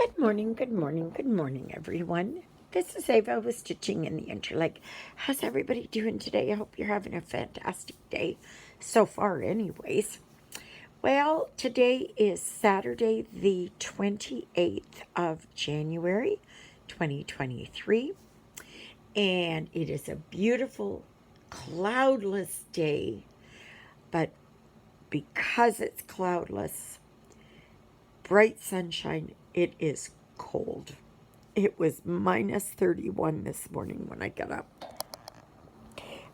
Good morning, good morning, good morning, everyone. This is Eva with Stitching in the Interlake. How's everybody doing today? I hope you're having a fantastic day so far, anyways. Well, today is Saturday, the 28th of January, 2023, and it is a beautiful, cloudless day, but because it's cloudless, bright sunshine, it is cold. It was minus 31 this morning when I got up.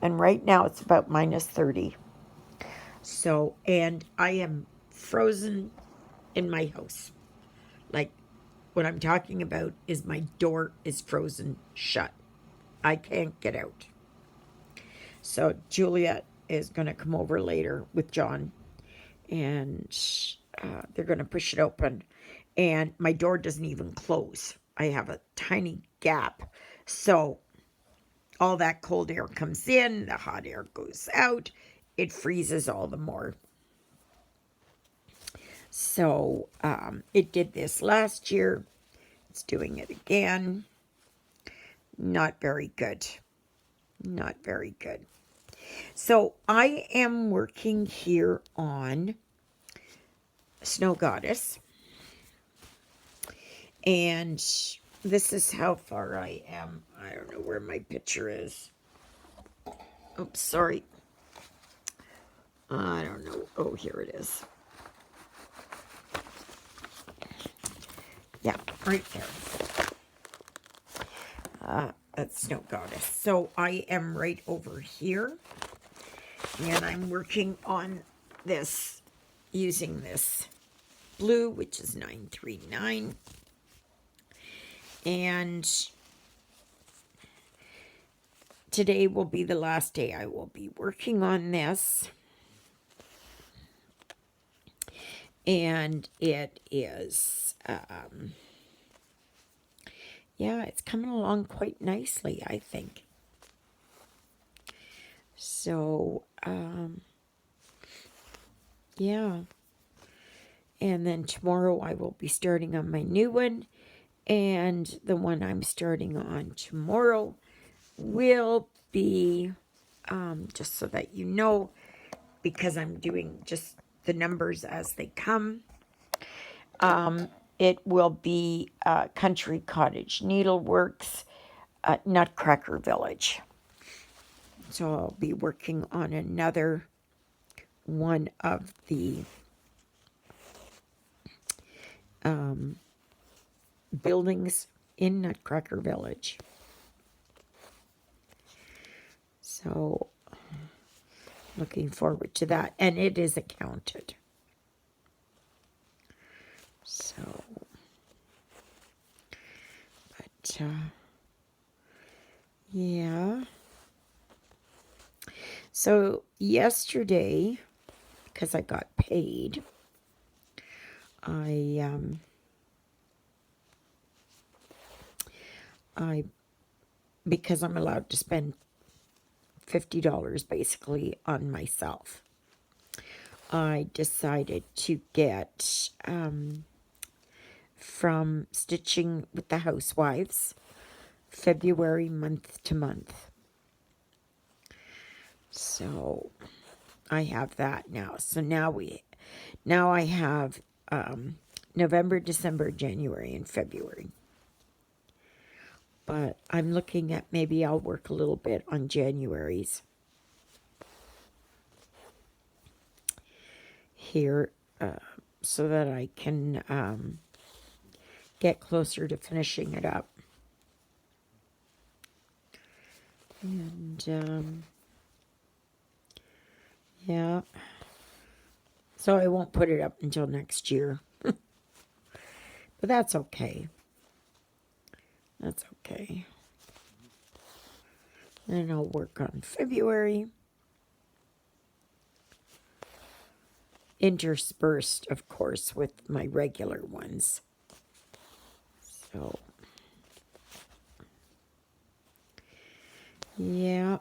And right now it's about minus 30. So, and I am frozen in my house. Like, what I'm talking about is my door is frozen shut. I can't get out. So, Juliet is going to come over later with John, and they're going to push it open. And my door doesn't even close. I have a tiny gap. So, all that cold air comes in, the hot air goes out, it freezes all the more. So it did this last year, it's doing it again. Not very good. Not very good. So I am working here on Snow Goddess, and this is how far I am. I don't know where my picture is. Oops, sorry. I don't know. Oh, here it is. Yeah, right there. That's Snow Goddess. So I am right over here, and I'm working on this using this blue, which is 939. And today will be the last day I will be working on this. And it is, yeah, it's coming along quite nicely, I think. So, yeah. And then tomorrow I will be starting on my new one. And the one I'm starting on tomorrow will be, just so that you know, because I'm doing just the numbers as they come, it will be Country Cottage Needleworks, Nutcracker Village. So I'll be working on another one of the buildings in Nutcracker Village. So looking forward to that. And it is accounted. So, but, yeah. So yesterday, because I got paid, because I'm allowed to spend $50 basically on myself, I decided to get from Stitching with the Housewives, February month to month. So I have that now. So now I have November, December, January, and February. But I'm looking at maybe I'll work a little bit on January's here, so that I can get closer to finishing it up. And yeah, so I won't put it up until next year. But that's okay. That's okay. Then I'll work on February. Interspersed, of course, with my regular ones. So, yeah.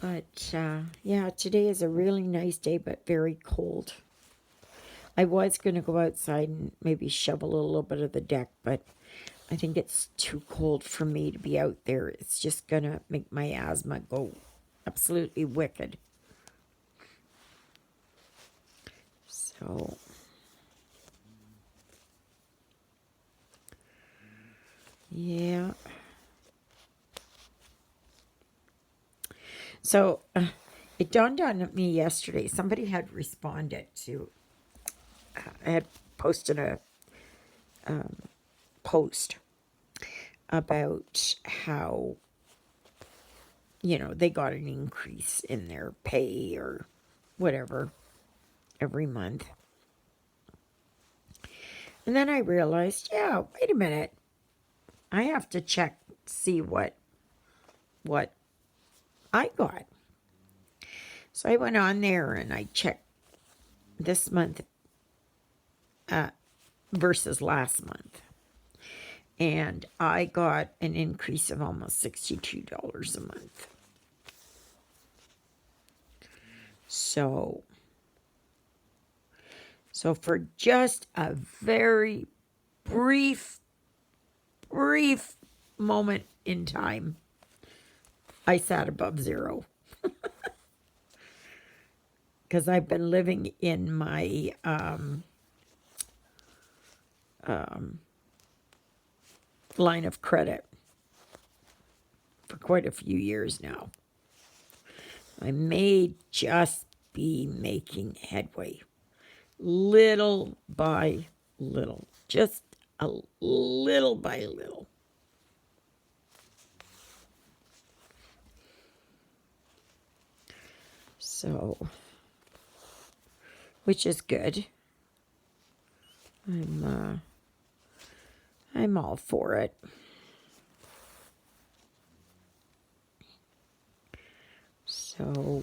But, yeah, today is a really nice day, but very cold. I was going to go outside and maybe shovel a little bit of the deck, but I think it's too cold for me to be out there. It's just going to make my asthma go absolutely wicked. So, yeah. So, it dawned on me yesterday. Somebody had responded to, I had posted a post about how, they got an increase in their pay or whatever every month. And then I realized, yeah, wait a minute. I have to check, see what I got. So I went on there and I checked this month versus last month. And I got an increase of almost $62 a month. So for just a very brief moment in time, I sat above zero. Because I've been living in my line of credit for quite a few years now. I may just be making headway, little by little, just a little by little. So, which is good. I'm all for it. So,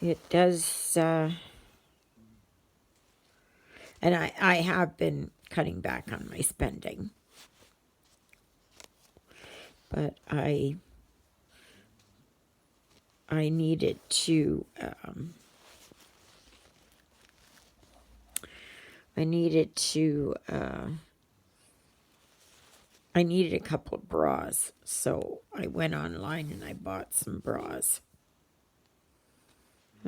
it does, and I have been cutting back on my spending, but I needed to, I needed a couple of bras, so I went online and I bought some bras.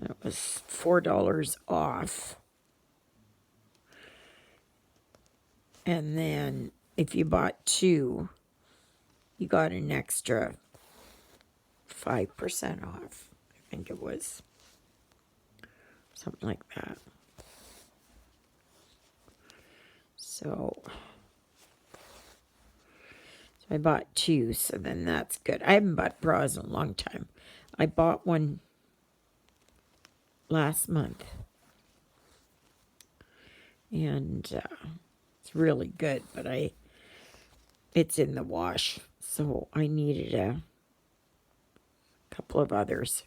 It was $4 off. And then if you bought two, you got an extra 5% off. I think it was something like that. So I bought two, so then that's good. I haven't bought bras in a long time. I bought one last month. And it's really good, but it's in the wash. So I needed a couple of others.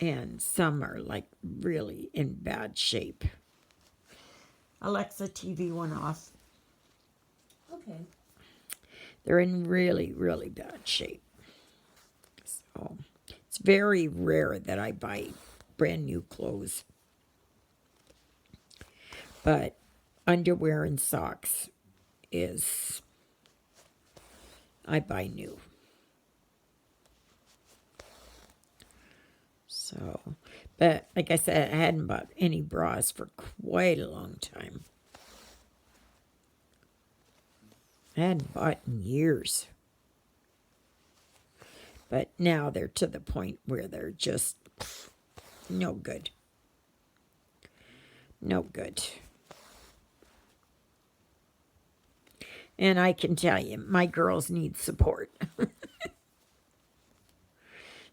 And some are like really in bad shape. Alexa, TV went off. Okay. They're in really, really bad shape. So it's very rare that I buy brand new clothes. But underwear and socks I buy new. So, but like I said, I hadn't bought any bras for quite a long time. I hadn't bought in years. But now they're to the point where they're just no good. No good. And I can tell you, my girls need support.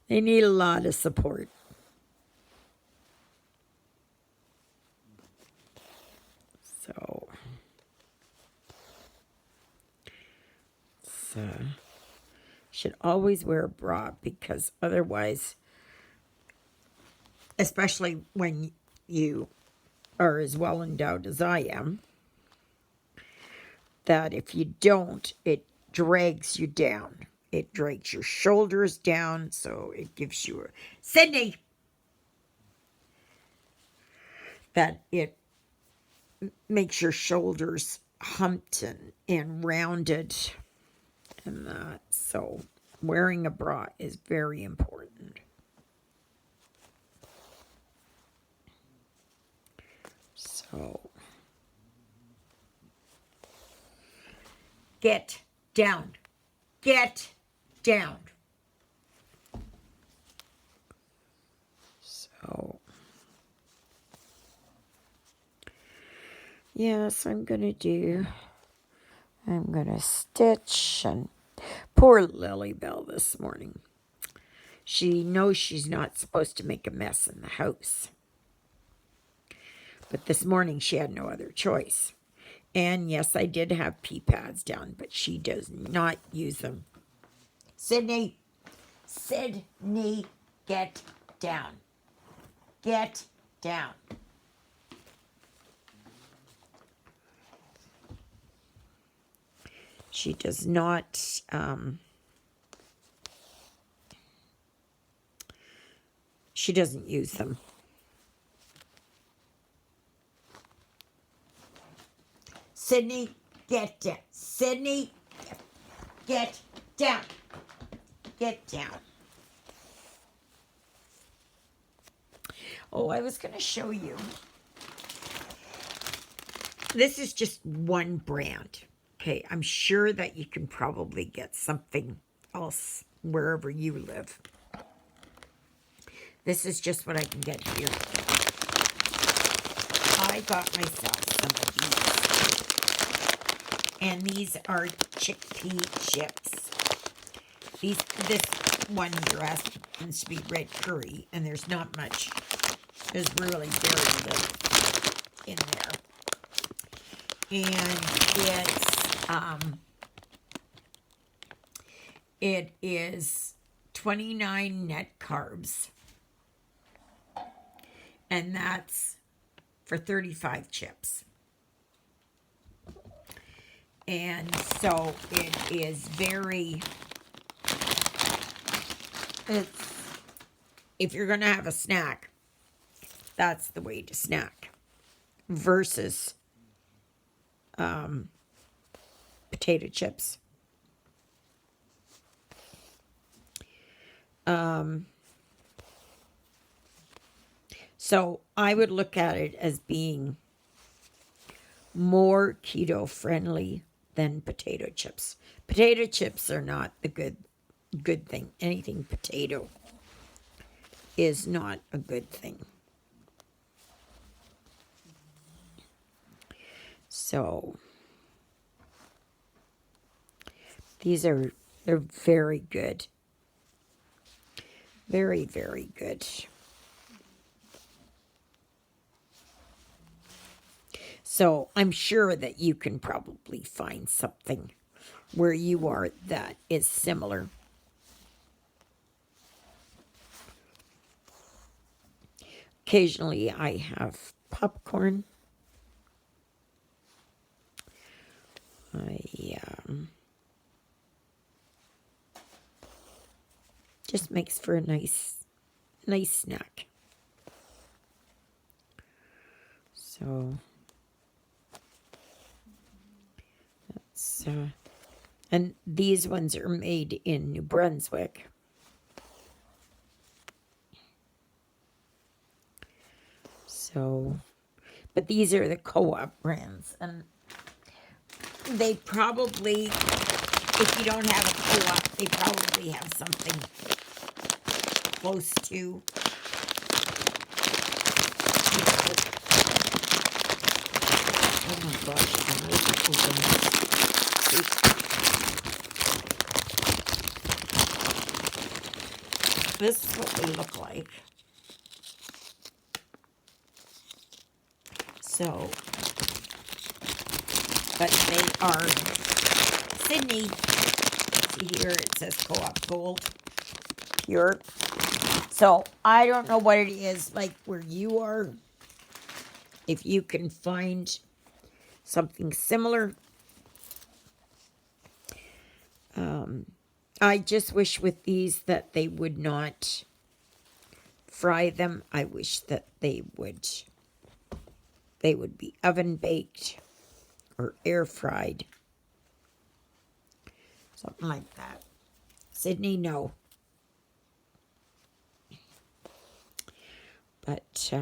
They need a lot of support. So should always wear a bra, because otherwise, especially when you are as well endowed as I am, that if you don't, it drags you down. It drags your shoulders down, so it gives you Sydney! that it makes your shoulders humped and rounded and that. So wearing a bra is very important. So get down. Get down. So yes, I'm gonna stitch. And poor Lily Bell this morning. She knows she's not supposed to make a mess in the house. But this morning she had no other choice. And yes, I did have pee pads down, but she does not use them. Sydney, get down. Get down. She does not, she doesn't use them. Sydney, get down. Sydney, get down. Get down. Oh, I was going to show you. This is just one brand. Okay, I'm sure that you can probably get something else wherever you live. This is just what I can get here. I got myself some of these. And these are chickpea chips. This one here happens to be red curry, and there's not much. There's really very little in there. And it is 29 net carbs. And that's for 35 chips. And so it is very, if you're going to have a snack, that's the way to snack versus potato chips. So I would look at it as being more keto friendly than potato chips. Potato chips are not the good thing. Anything potato is not a good thing. So they're very good. Very, very good. So I'm sure that you can probably find something where you are that is similar. Occasionally I have popcorn. Just makes for a nice snack. So that's and these ones are made in New Brunswick. So, but these are the co-op brands, and they probably, if you don't have a co-op, they probably have something close to. Oh my gosh, I'm really open. This is what they look like. So, but they are Sydney. See here, it says Co-op Gold Pure. So I don't know what it is like where you are. If you can find something similar. I just wish with these that they would not fry them. I wish that they would they would be oven baked or air fried. Something like that. Sydney, no. But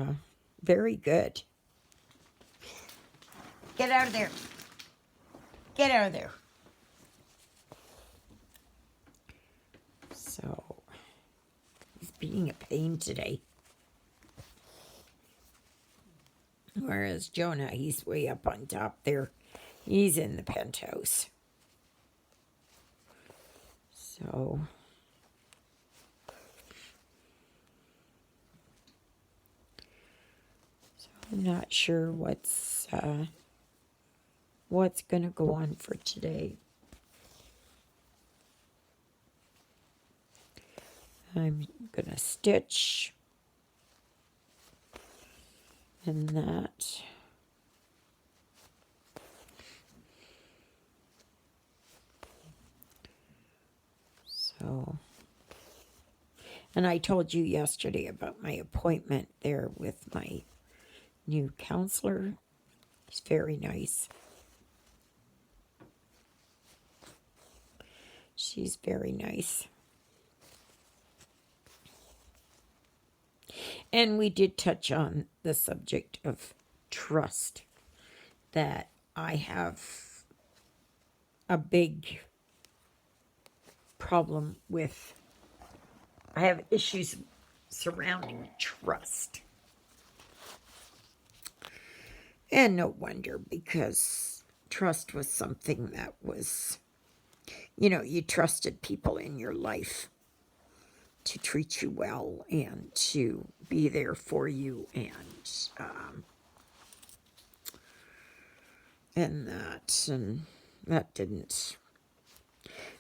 very good. Get out of there. Get out of there. So, he's being a pain today. Whereas Jonah, he's way up on top there. He's in the penthouse. So I'm not sure what's gonna go on for today. I'm gonna stitch and that. So, and I told you yesterday about my appointment there with my new counselor. He's very nice. She's very nice. And we did touch on the subject of trust, that I have a big problem with. I have issues surrounding trust. And no wonder, because trust was something that was, you trusted people in your life to treat you well and to be there for you, and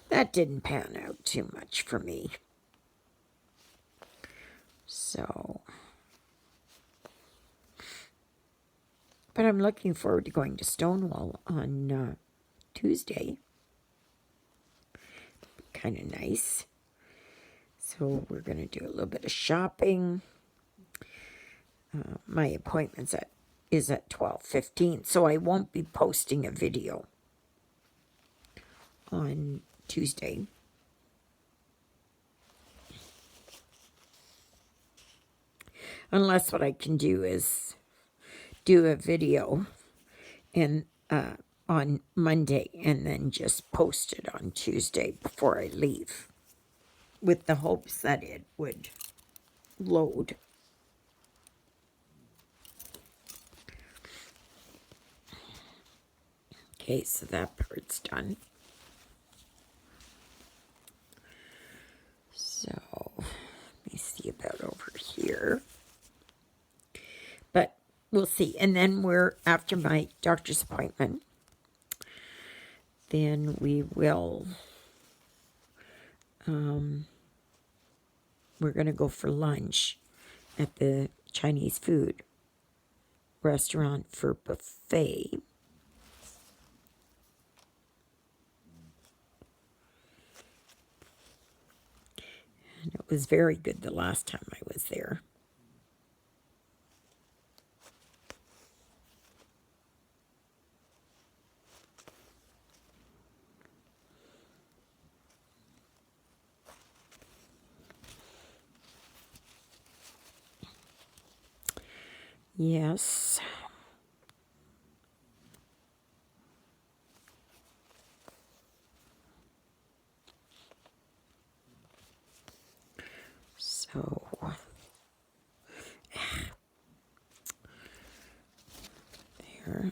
that didn't pan out too much for me. So, but I'm looking forward to going to Stonewall on Tuesday. Kind of nice. So we're going to do a little bit of shopping. My appointment is at 12:15, so I won't be posting a video on Tuesday. Unless what I can do is do a video and on Monday and then just post it on Tuesday before I leave, with the hopes that it would load. Okay, so that part's done. So, let me see about over here. But we'll see. And then after my doctor's appointment, then we will, we're going to go for lunch at the Chinese food restaurant for buffet. And it was very good the last time I was there. Yes. So, there.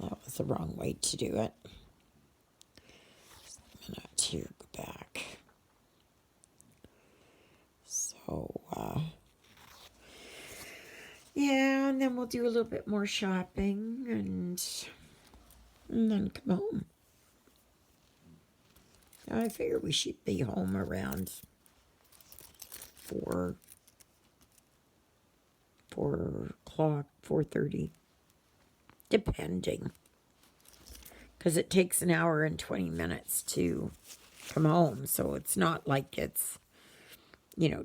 That was the wrong way to do it. Just a minute here, go back. So, yeah, and then we'll do a little bit more shopping and then come home. I figure we should be home around 4 o'clock, 4:30, depending. Because it takes an hour and 20 minutes to come home, so it's not like it's,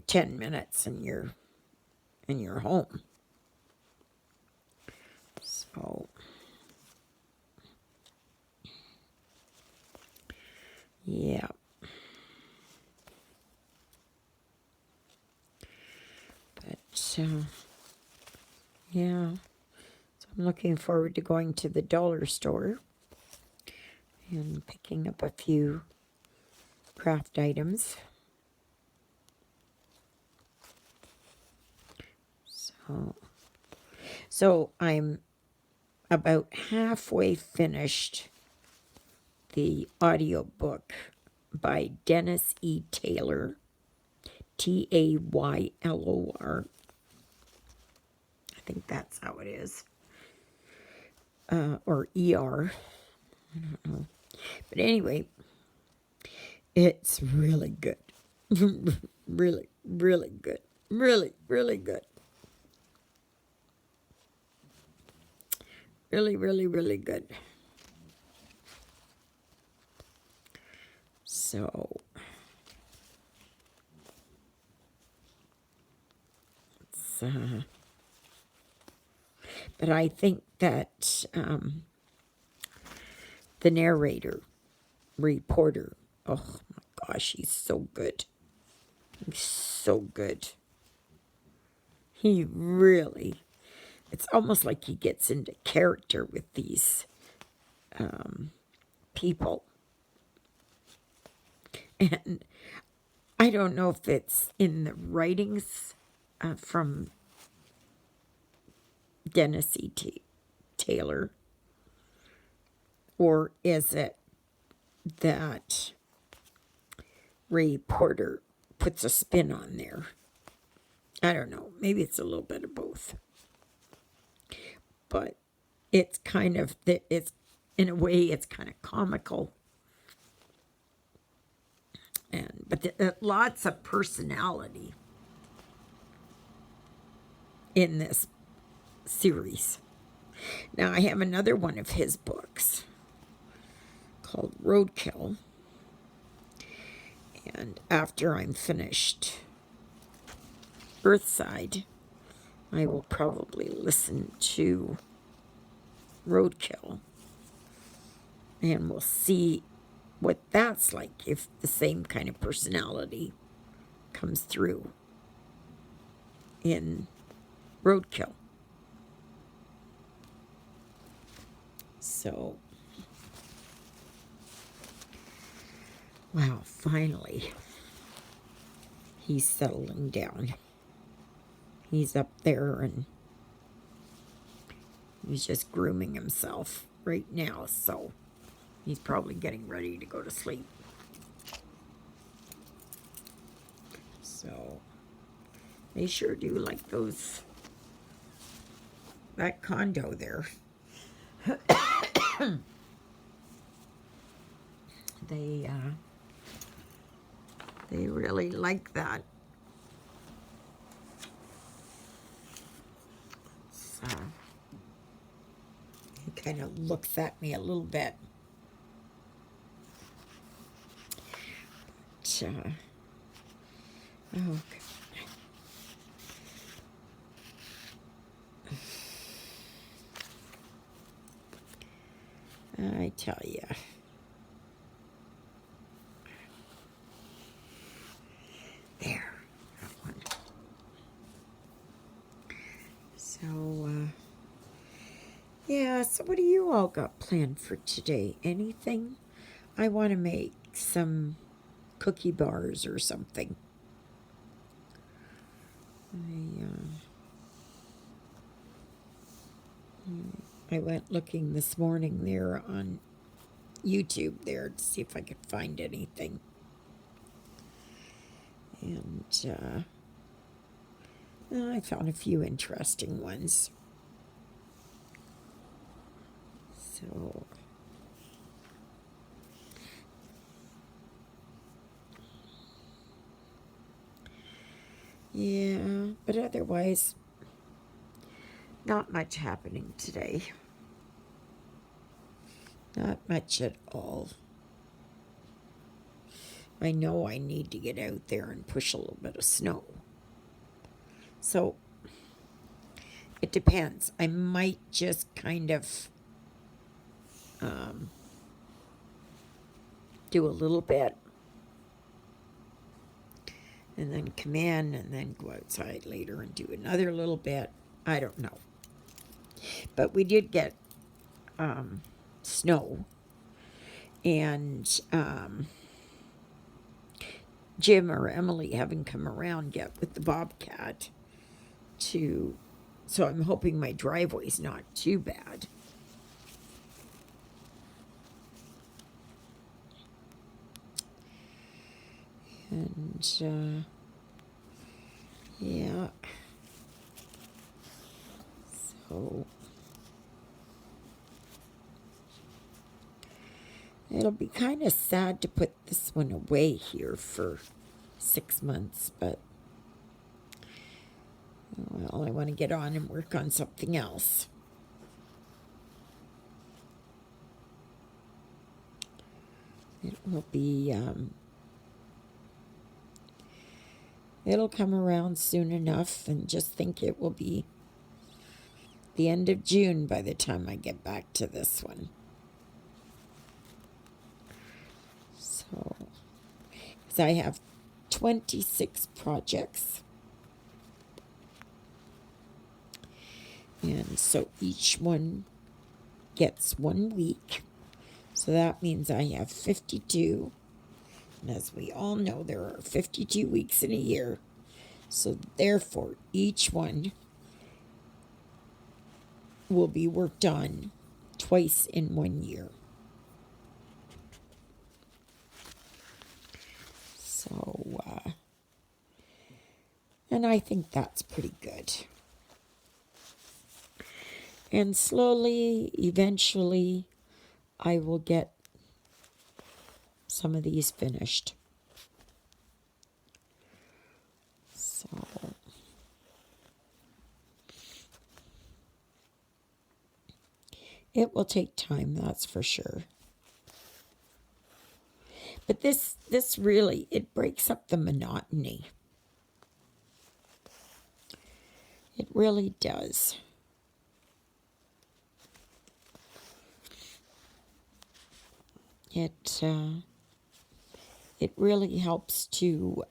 10 minutes and you're in your home. So, yeah. But, yeah. So I'm looking forward to going to the dollar store and picking up a few craft items. So I'm about halfway finished the audiobook by Dennis E. Taylor, Taylor. I think that's how it is. Or ER. I don't know. But anyway, it's really good. Really, really good. Really, really good. Really, really, really good. So, it's, but I think that the narrator, reporter, oh my gosh, he's so good. He's so good. He really, it's almost like he gets into character with these people. And I don't know if it's in the writings from Dennis E. Taylor, or is it that Ray Porter puts a spin on there? I don't know. Maybe it's a little bit of both. But it's kind of, it's in a way, it's kind of comical. But lots of personality in this series. Now, I have another one of his books called Roadkill. And after I'm finished Earthside, I will probably listen to Roadkill. And we'll see what that's like, if the same kind of personality comes through in Roadkill. So, wow, finally, he's settling down. He's up there and he's just grooming himself right now, so he's probably getting ready to go to sleep. So, they sure do like that condo there. They really like that. So, he kind of looks at me a little bit. But, okay. I tell you. There. That one. So, yeah, so what do you all got planned for today? Anything? I want to make some cookie bars or something. I went looking this morning there on YouTube there to see if I could find anything. And I found a few interesting ones. So, yeah, but otherwise, not much happening today. Not much at all. I know I need to get out there and push a little bit of snow. So, It depends. I might just kind of do a little bit and then come in and then go outside later and do another little bit. I don't know. But we did get snow, and Jim or Emily haven't come around yet with the bobcat to, so I'm hoping my driveway's not too bad. And yeah, so it'll be kind of sad to put this one away here for 6 months, but well, I want to get on and work on something else. It will be, it'll come around soon enough, and just think it will be the end of June by the time I get back to this one. So, because I have 26 projects. And so each one gets 1 week. So that means I have 52. And as we all know, there are 52 weeks in a year. So therefore, each one will be worked on twice in 1 year. So, and I think that's pretty good. And slowly, eventually, I will get some of these finished. So, it will take time, that's for sure. But this really, it breaks up the monotony. It really does. It really helps to,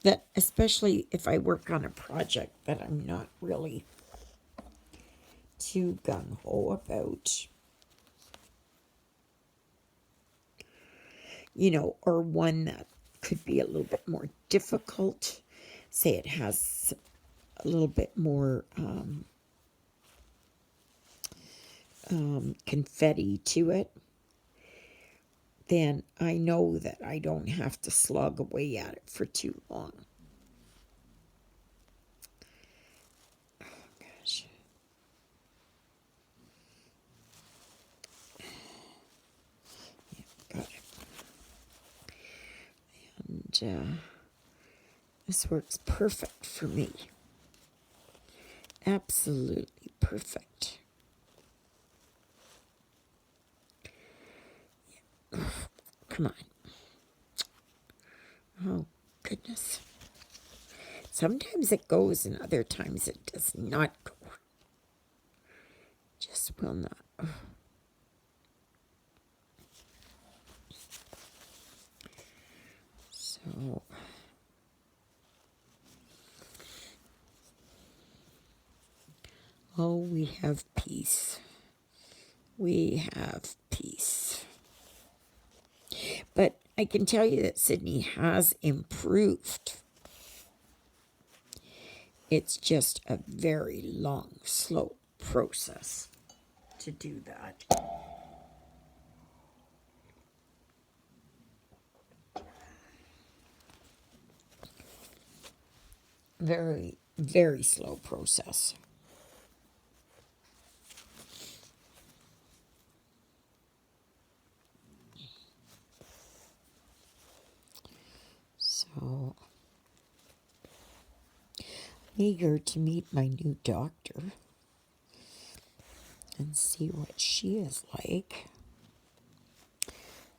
that especially if I work on a project that I'm not really too gung-ho about, you know, or one that could be a little bit more difficult. Say it has a little bit more confetti to it, then I know that I don't have to slog away at it for too long. Oh, gosh. Yeah, got it. And this works perfect for me. Absolutely perfect. Yeah. Come on. Oh, goodness. Sometimes it goes and other times it does not go. Just will not. Oh. So, oh, we have peace. We have peace. But I can tell you that Sydney has improved. It's just a very long, slow process to do that. Very, very slow process. So, I'm eager to meet my new doctor and see what she is like.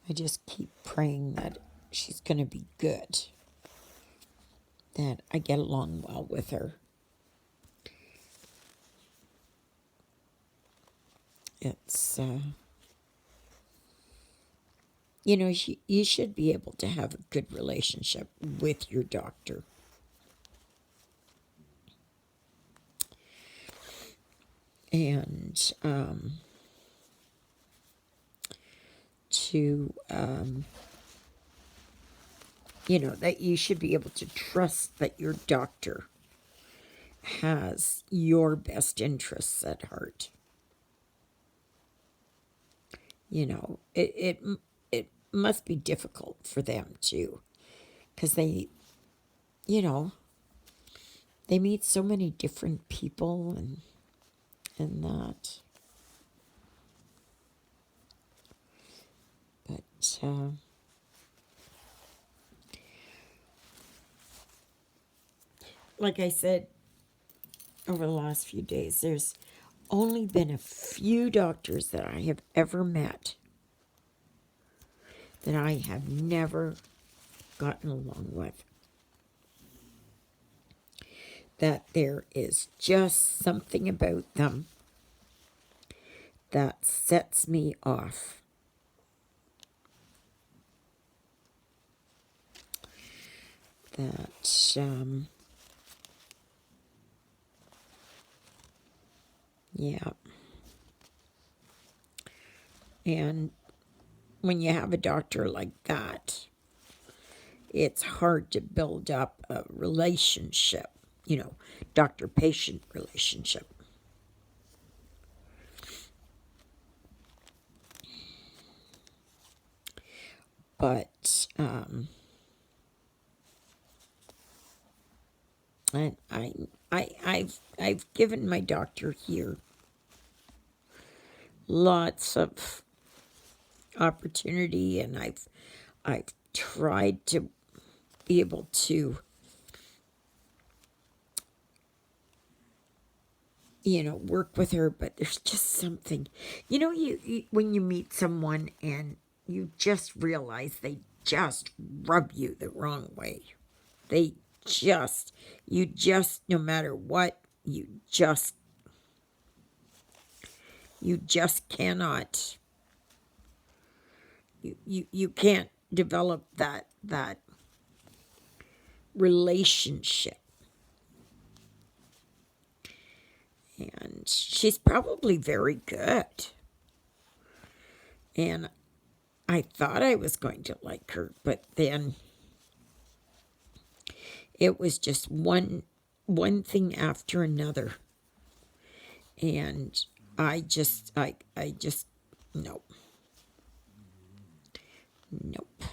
I just keep praying that she's going to be good, that I get along well with her. It's, you should be able to have a good relationship with your doctor. And that you should be able to trust that your doctor has your best interests at heart. It must be difficult for them too, because they meet so many different people and that. But like I said, over the last few days, there's only been a few doctors that I have ever met that I have never gotten along with. That there is just something about them that sets me off. That, yeah. And when you have a doctor like that, it's hard to build up a relationship, doctor-patient relationship. But and I've given my doctor here lots of opportunity, and I've tried to be able to work with her, but there's just something, you when you meet someone and you just realize they just rub you the wrong way. You just, no matter what, you just cannot, you can't develop that relationship. And she's probably very good. And I thought I was going to like her, but then it was just one thing after another. And I just nope. Nope.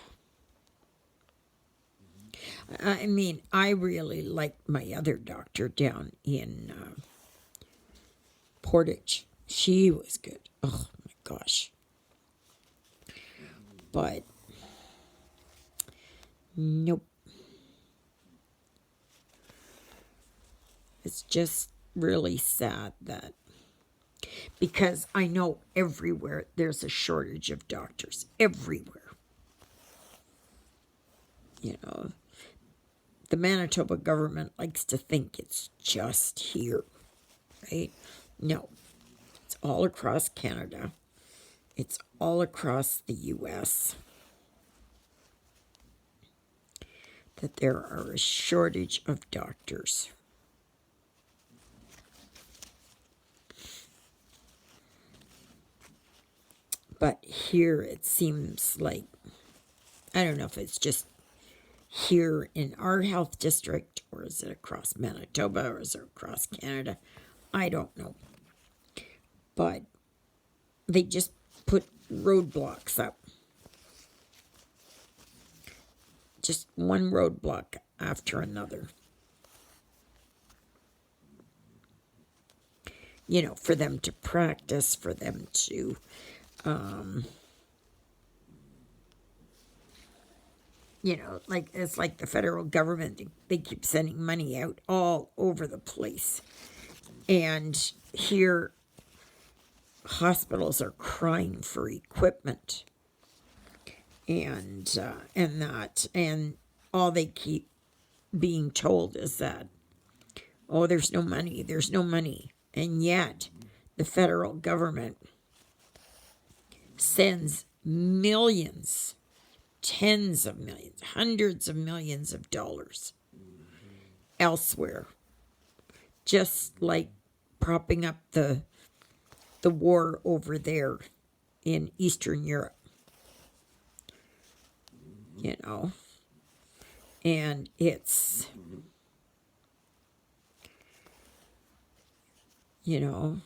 I mean, I really liked my other doctor down in Portage. She was good. Oh my gosh. But nope. It's just really sad that, because I know everywhere there's a shortage of doctors. Everywhere. The Manitoba government likes to think it's just here, right? No. It's all across Canada. It's all across the U.S. that there are a shortage of doctors. But here it seems like, I don't know if it's just here in our health district, or is it across Manitoba, or is it across Canada? I don't know. But they just put roadblocks up. Just one roadblock after another. For them to practice, for them to it's like the federal government, they keep sending money out all over the place. And here, hospitals are crying for equipment. And all they keep being told is that, oh, there's no money, there's no money. And yet, the federal government sends millions, tens of millions, hundreds of millions of dollars elsewhere, just like propping up the war over there in Eastern Europe, you know. And it's, you know,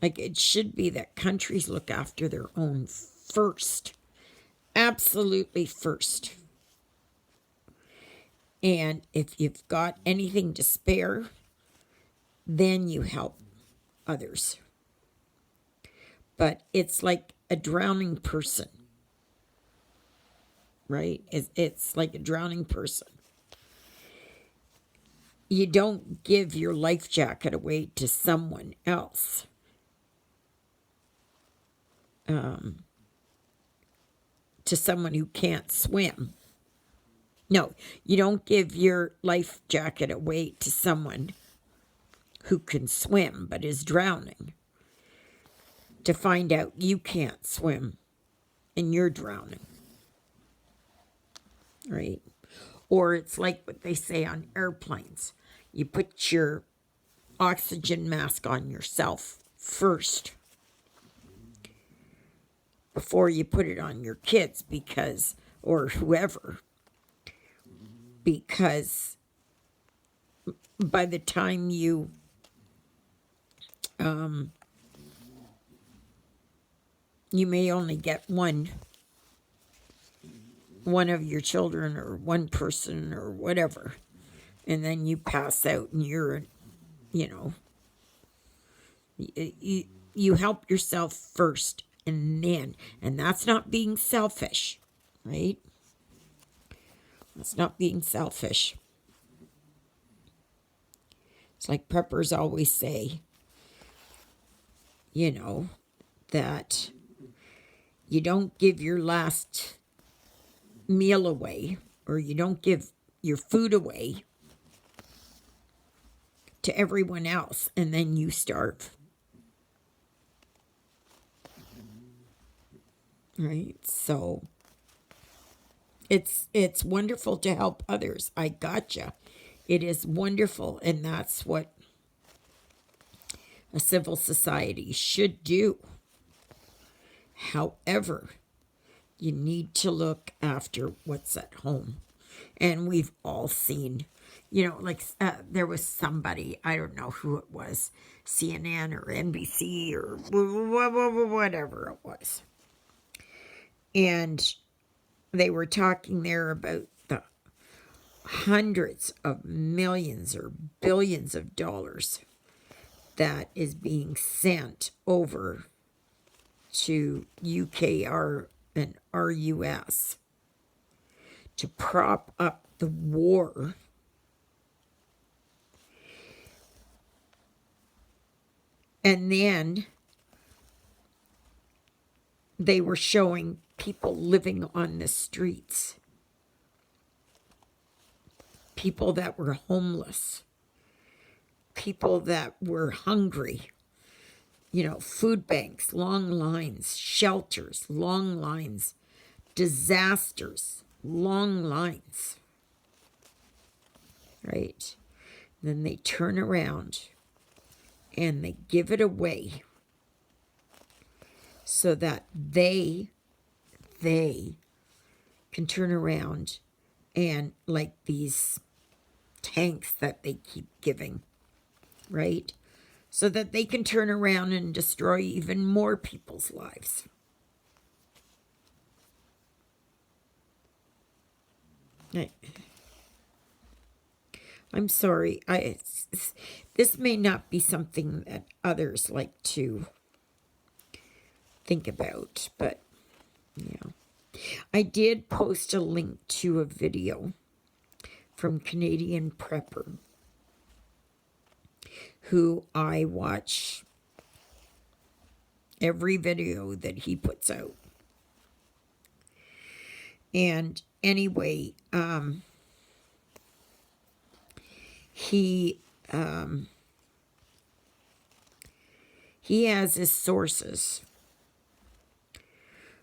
like it should be that countries look after their own first, absolutely first. And if you've got anything to spare, then you help others. But it's like a drowning person, right? It's like a drowning person. You don't give your life jacket away to someone else. To someone who can't swim. No, you don't give your life jacket away to someone who can swim but is drowning to find out you can't swim and you're drowning. Right? Or it's like what they say on airplanes. You put your oxygen mask on yourself first before you put it on your kids, because, or whoever, because by the time you you may only get one of your children or one person or whatever, and then you pass out and you're, you know, you help yourself first, and then, and that's not being selfish, right? That's not being selfish. It's like preppers always say, you know, that you don't give your last meal away, or you don't give your food away to everyone else and then you starve. Right? So it's wonderful to help others. I gotcha. It is wonderful, and that's what a civil society should do. However, you need to look after what's at home. And we've all seen, you know, like there was somebody, I don't know who it was, CNN or NBC or whatever it was. And they were talking there about the hundreds of millions or billions of dollars that is being sent over to UKR and RUS to prop up the war. And then they were showing people living on the streets, people that were homeless, people that were hungry, you know, food banks, long lines, shelters, long lines, disasters, long lines, right? Then they turn around and they give it away so that they can turn around and, like these tanks that they keep giving, right? So that they can turn around and destroy even more people's lives. I'm sorry. This may not be something that others like to think about, but yeah. I did post a link to a video from Canadian Prepper, who I watch every video that he puts out. And anyway, he has his sources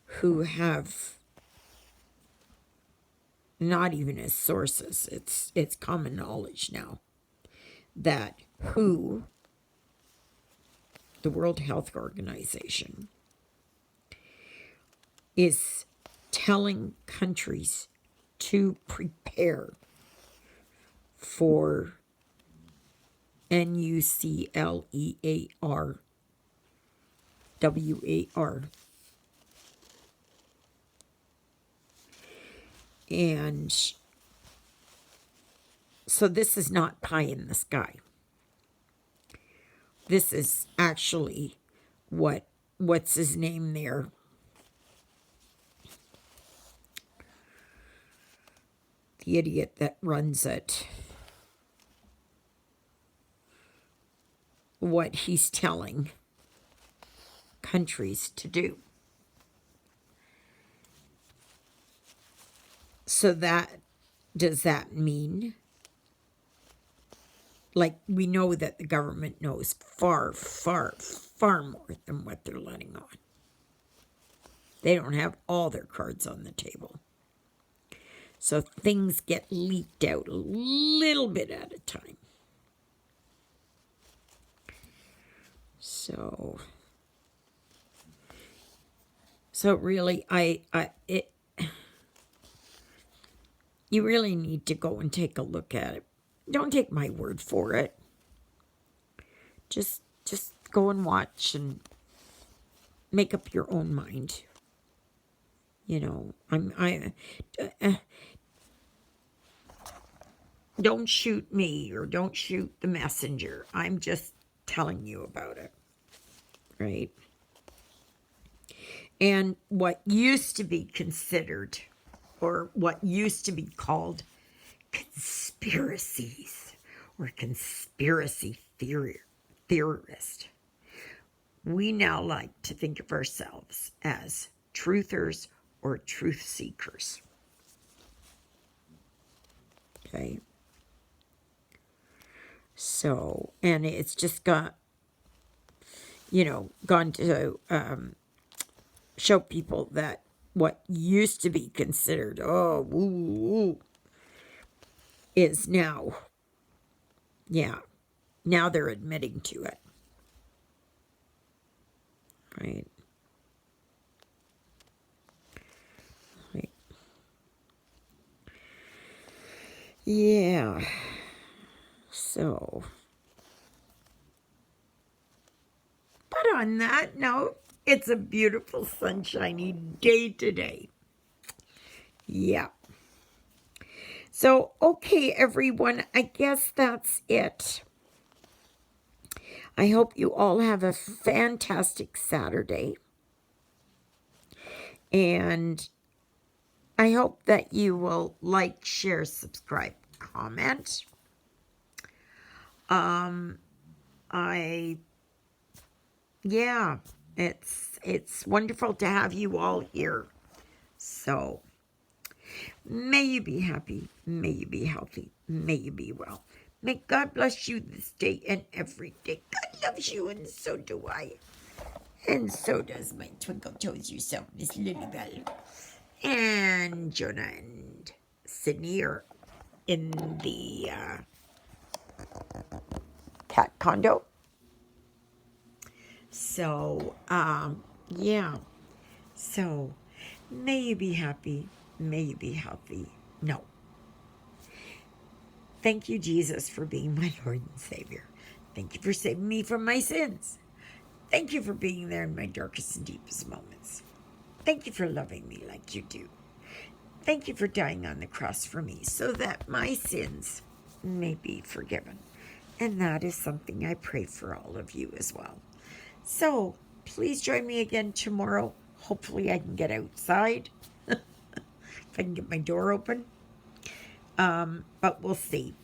who have, not even his sources, it's common knowledge now, that WHO, the World Health Organization, is telling countries to prepare for NUCLEAR And so this is not pie in the sky. This is actually what's his name there? The idiot that runs it. What he's telling countries to do. So does that mean, like, we know that the government knows far, far, far more than what they're letting on. They don't have all their cards on the table. So things get leaked out a little bit at a time. So really, you really need to go and take a look at it. Don't take my word for it. Just go and watch and make up your own mind. You know, don't shoot me or don't shoot the messenger. I'm just telling you about it. Right? And what used to be considered, or what used to be called conspiracies or conspiracy theorist, we now like to think of ourselves as truthers or truth seekers. Okay. So, and it's just gone to show people that what used to be considered, woo, is now, now they're admitting to it. Right. Yeah. So, but on that note, it's a beautiful sunshiny day today. Yeah. So, okay, everyone, I guess that's it. I hope you all have a fantastic Saturday. And I hope that you will like, share, subscribe, comment. It's wonderful to have you all here. So, may you be happy, may you be healthy, may you be well. May God bless you this day and every day. God loves you, and so do I. And so does my twinkle toes yourself, Miss Lilybell. And Jonah and Sydney are in the cat condo. So, yeah. So, may you be happy. May you be healthy. No. Thank you, Jesus, for being my Lord and Savior. Thank you for saving me from my sins. Thank you for being there in my darkest and deepest moments. Thank you for loving me like you do. Thank you for dying on the cross for me so that my sins may be forgiven. And that is something I pray for all of you as well. So, please join me again tomorrow. Hopefully I can get outside. If I can get my door open. But we'll see.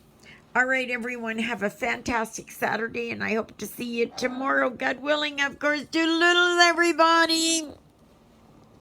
All right, everyone, have a fantastic Saturday, and I hope to see you tomorrow, God willing, of course. Toodle-doodles, everybody.